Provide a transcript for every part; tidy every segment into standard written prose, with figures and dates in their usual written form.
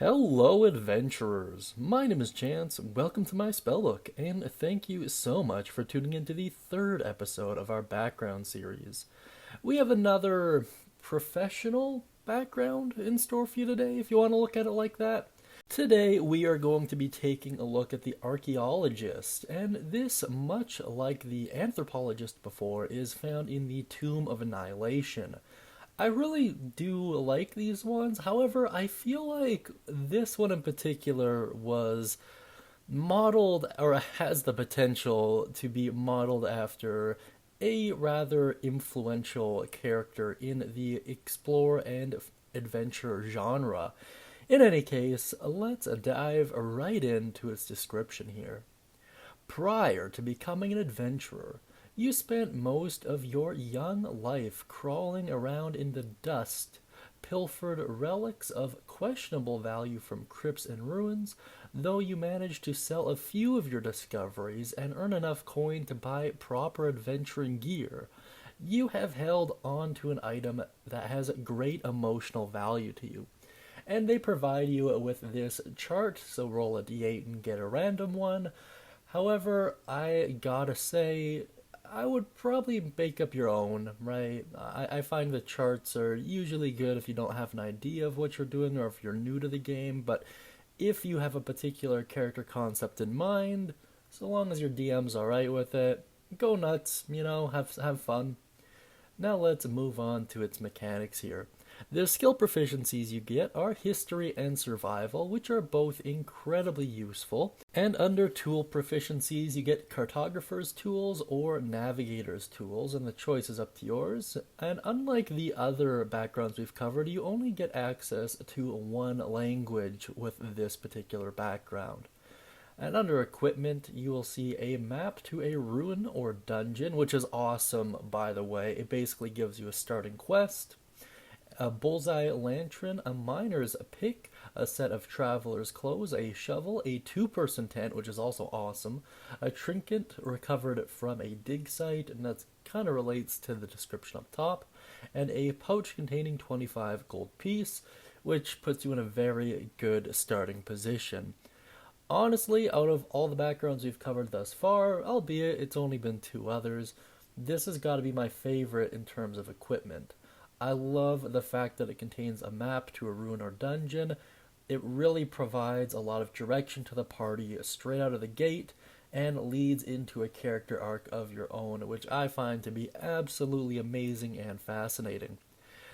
Hello, adventurers! My name is Chance. Welcome to my Spellbook, and thank you so much for tuning into the third episode of our background series. We have another professional background in store for you today, if you want to look at it like that. Today, we are going to be taking a look at the Archaeologist, and this, much like the Anthropologist before, is found in the Tomb of Annihilation. I really do like these ones. However, I feel like this one in particular was modeled or has the potential to be modeled after a rather influential character in the explore and adventure genre. In any case, let's dive right into its description here. Prior to becoming an adventurer, you spent most of your young life crawling around in the dust, pilfered relics of questionable value from crypts and ruins, though you managed to sell a few of your discoveries and earn enough coin to buy proper adventuring gear. You have held on to an item that has great emotional value to you. And they provide you with this chart, so roll a d8 and get a random one. However, I gotta say, I would probably make up your own, right? I find the charts are usually good if you don't have an idea of what you're doing or if you're new to the game, but if you have a particular character concept in mind, so long as your DM's alright with it, go nuts, have fun. Now let's move on to its mechanics here. The skill proficiencies you get are history and survival, which are both incredibly useful. And under tool proficiencies, you get cartographer's tools or navigator's tools, and the choice is up to yours. And unlike the other backgrounds we've covered, you only get access to one language with this particular background. And under equipment, you will see a map to a ruin or dungeon, which is awesome, by the way. It basically gives you a starting quest, a bullseye lantern, a miner's pick, a set of traveler's clothes, a shovel, a two-person tent, which is also awesome, a trinket recovered from a dig site, and that kind of relates to the description up top, and a pouch containing 25 gold piece, which puts you in a very good starting position. Honestly, out of all the backgrounds we've covered thus far, albeit it's only been two others, this has got to be my favorite in terms of equipment. I love the fact that it contains a map to a ruin or dungeon. It really provides a lot of direction to the party straight out of the gate and leads into a character arc of your own, which I find to be absolutely amazing and fascinating.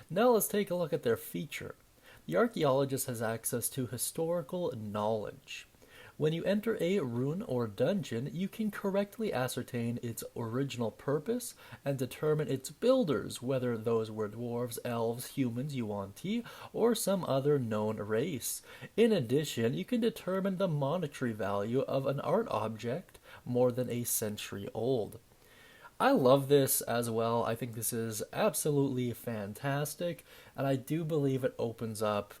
Now let's take a look at their feature. The archaeologist has access to historical knowledge. When you enter a ruin or dungeon, you can correctly ascertain its original purpose and determine its builders, whether those were dwarves, elves, humans, yuan-ti, or some other known race. In addition, you can determine the monetary value of an art object more than a century old. I love this as well. I think this is absolutely fantastic, and I do believe it opens up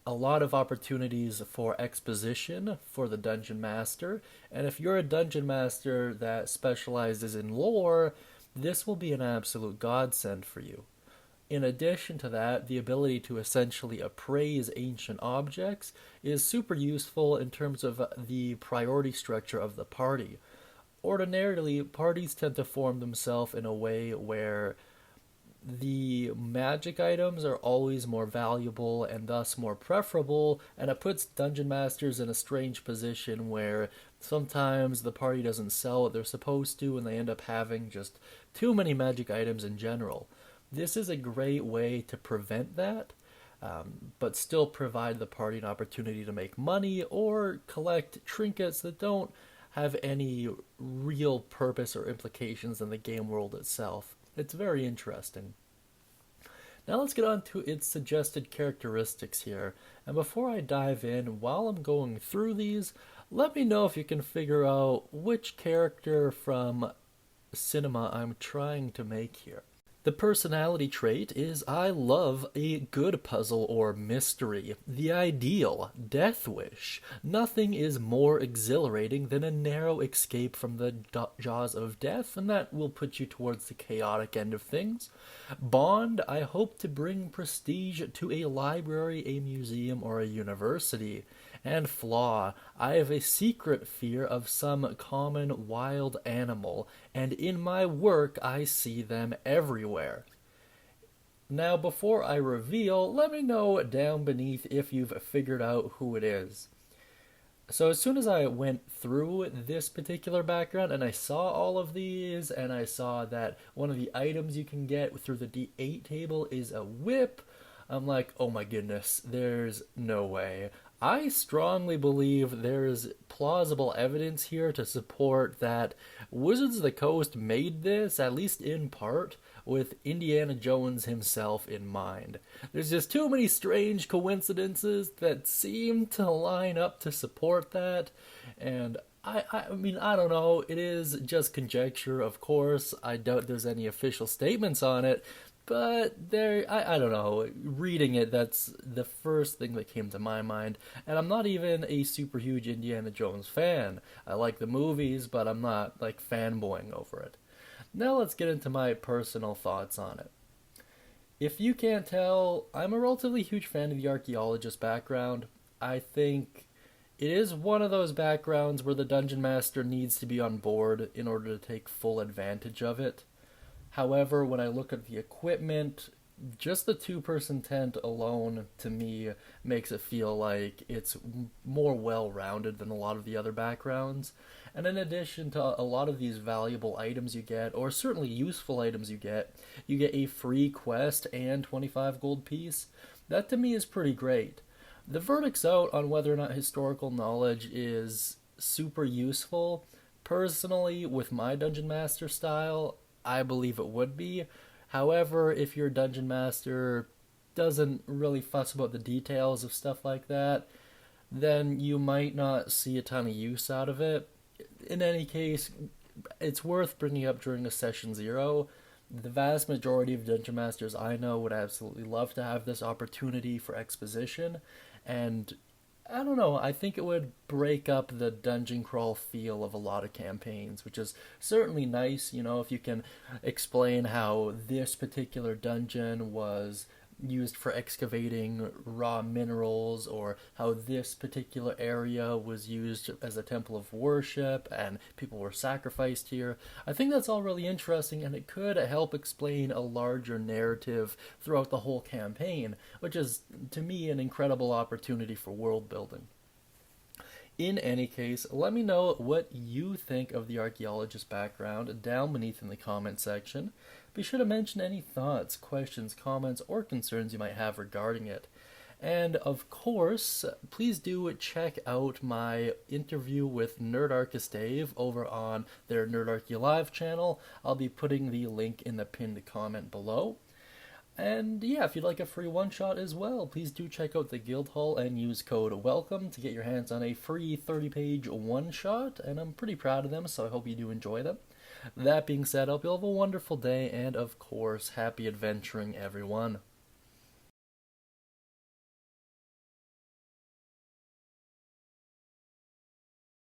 a lot of opportunities for exposition for the dungeon master, and if you're a dungeon master that specializes in lore, this will be an absolute godsend for you. In addition to that, the ability to essentially appraise ancient objects is super useful in terms of the priority structure of the party. Ordinarily, parties tend to form themselves in a way where the magic items are always more valuable and thus more preferable, and it puts dungeon masters in a strange position where sometimes the party doesn't sell what they're supposed to and they end up having just too many magic items in general. This is a great way to prevent that, but still provide the party an opportunity to make money or collect trinkets that don't have any real purpose or implications in the game world itself. It's very interesting. Now let's get on to its suggested characteristics here. And before I dive in, while I'm going through these, let me know if you can figure out which character from cinema I'm trying to make here. The personality trait is I love a good puzzle or mystery. The ideal, death wish. Nothing is more exhilarating than a narrow escape from the jaws of death, and that will put you towards the chaotic end of things. Bond, I hope to bring prestige to a library, a museum, or a university. And flaw, I have a secret fear of some common wild animal, and in my work I see them everywhere. Now, before I reveal, let me know down beneath if you've figured out who it is. So as soon as I went through this particular background and I saw all of these, and I saw that one of the items you can get through the D8 table is a whip, I'm like, oh my goodness, there's no way. I strongly believe there's plausible evidence here to support that Wizards of the Coast made this, at least in part, with Indiana Jones himself in mind. There's just too many strange coincidences that seem to line up to support that, and I mean, I don't know, it is just conjecture, of course. I doubt there's any official statements on it, but I don't know, reading it, that's the first thing that came to my mind. And I'm not even a super huge Indiana Jones fan. I like the movies, but I'm not, like, fanboying over it. Now let's get into my personal thoughts on it. If you can't tell, I'm a relatively huge fan of the Archaeologist background. I think it is one of those backgrounds where the Dungeon Master needs to be on board in order to take full advantage of it. However, when I look at the equipment, just the two-person tent alone, to me, makes it feel like it's more well-rounded than a lot of the other backgrounds. And in addition to a lot of these valuable items you get, or certainly useful items you get a free quest and 25 gold piece. That to me is pretty great. The verdict's out on whether or not historical knowledge is super useful. Personally, with my Dungeon Master style, I believe it would be. However, if your Dungeon Master doesn't really fuss about the details of stuff like that, then you might not see a ton of use out of it. In any case, it's worth bringing up during a session 0. The vast majority of Dungeon Masters I know would absolutely love to have this opportunity for exposition, and I don't know, I think it would break up the dungeon crawl feel of a lot of campaigns, which is certainly nice, if you can explain how this particular dungeon was used for excavating raw minerals, or how this particular area was used as a temple of worship and people were sacrificed here. I think that's all really interesting, and it could help explain a larger narrative throughout the whole campaign, which is, to me, an incredible opportunity for world building. In any case, let me know what you think of the Archaeologist background down beneath in the comment section. Be sure to mention any thoughts, questions, comments, or concerns you might have regarding it. And of course, please do check out my interview with Nerdarchist Dave over on their Nerdarchy Live channel. I'll be putting the link in the pinned comment below. And yeah, if you'd like a free one-shot as well, please do check out the Guildhall and use code WELCOME to get your hands on a free 30-page one-shot, and I'm pretty proud of them, so I hope you do enjoy them. That being said, I hope you'll have a wonderful day, and of course, happy adventuring, everyone.